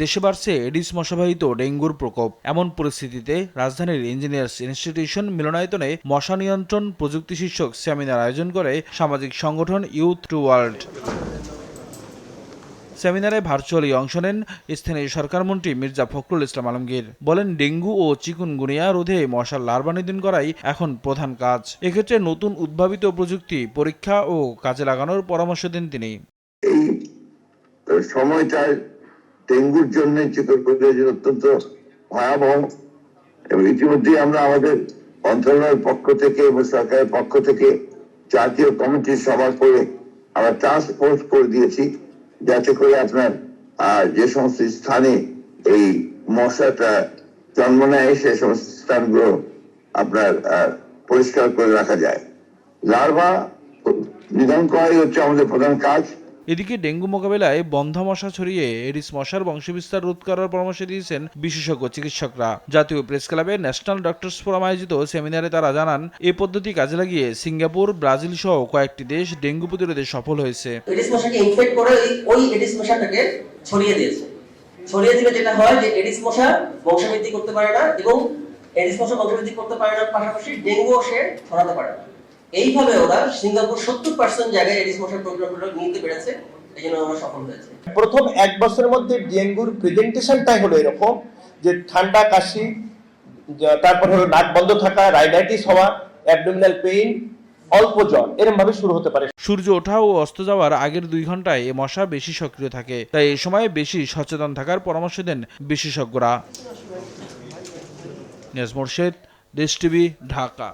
দেশে বাড়ছে এডিস মশাবাহিত ডেঙ্গুর প্রকোপ। এমন পরিস্থিতিতে রাজধানীর ইঞ্জিনিয়ার্স ইনস্টিটিউশন মিলনায়তনে মশা নিয়ন্ত্রণ প্রযুক্তি শীর্ষক সেমিনার আয়োজন করে সামাজিক সংগঠন ইউথ টু ওয়ার্ল্ড। সেমিনারে ভার্চুয়ালি অংশ নেন স্থানীয় সরকারমন্ত্রী মির্জা ফখরুল ইসলাম আলমগীর। বলেন, ডেঙ্গু ও চিকুনগুনিয়া রোধে মশার লার্ভা নিধন করাই এখন প্রধান কাজ। এক্ষেত্রে নতুন উদ্ভাবিত প্রযুক্তি পরীক্ষা ও কাজে লাগানোর পরামর্শ দেন তিনি। এই সময়টা ডেঙ্গুর জন্য চিকুনগুনিয়ার জন্য অত্যন্ত ভয়াবহ এবং ইতিমধ্যে আমরা আমাদের মন্ত্রণালয়ের পক্ষ থেকে এবং সরকারের পক্ষ থেকে জাতীয় কমিটির সভা করে আমরা টাস্ক ফোর্স করে দিয়েছি, যাতে করে আপনার যে সমস্ত স্থানে এই মশাটা জন্ম নেয় সে সমস্ত স্থানগুলো আপনার পরিষ্কার করে রাখা যায়। লার্ভা নিধন করাই হচ্ছে আমাদের প্রধান কাজ। এদিকে ডেঙ্গু মোকাবেলায় বন্ধা মশা ছড়িয়ে এডিস মশার বংশবিস্তার রোধ করার পরামর্শ দিয়েছেন বিশেষজ্ঞ চিকিৎসকরা। জাতীয় প্রেস ক্লাবে ন্যাশনাল ডক্টরস ফোরাম আয়োজিত সেমিনারে তারা জানান, এই পদ্ধতি কাজে লাগিয়ে সিঙ্গাপুর, ব্রাজিল সহ কয়েকটি দেশ ডেঙ্গু প্রতিরোধে সফল হয়েছে। এডিস মশাকে ইনফেক্ট করে ওই এডিস মশাটাকে ছড়িয়ে দিয়েছে। ছড়িয়ে দিলে যেটা হয় যে এডিস মশা বংশবৃদ্ধি করতে পারে না, এবং এডিস মশা বংশবৃদ্ধি করতে পারে না পাশাপাশি ডেঙ্গুও সে ছড়াতে পারে না। এইভাবে ওরা সিঙ্গাপুর 70% জায়গায় এডিস মশার প্রোগ্রামগুলো নিতে পেরেছে, এই জন্য আমরা সফল হয়েছে। প্রথম 1 বছরের মধ্যে ডেঙ্গুর প্রেজেন্টেশনটাই হলো এরকম যে ঠান্ডা, কাশি, তারপর হলো নাক বন্ধ থাকা, রাইনাইটিস হওয়া, অ্যাবডোমিনাল পেইন, অল্প জ্বর, এরকম ভাবে শুরু হতে পারে। সূর্য ওঠা ও অস্ত যাওয়ার আগের 2 ঘন্টায় এ মশা বেশি সক্রিয় থাকে, তাই এই সময় বেশি সচেতন থাকার পরামর্শ দেন বিশেষজ্ঞরা। নিয়াজ মোরশেদ, দেশ টিভি, ঢাকা।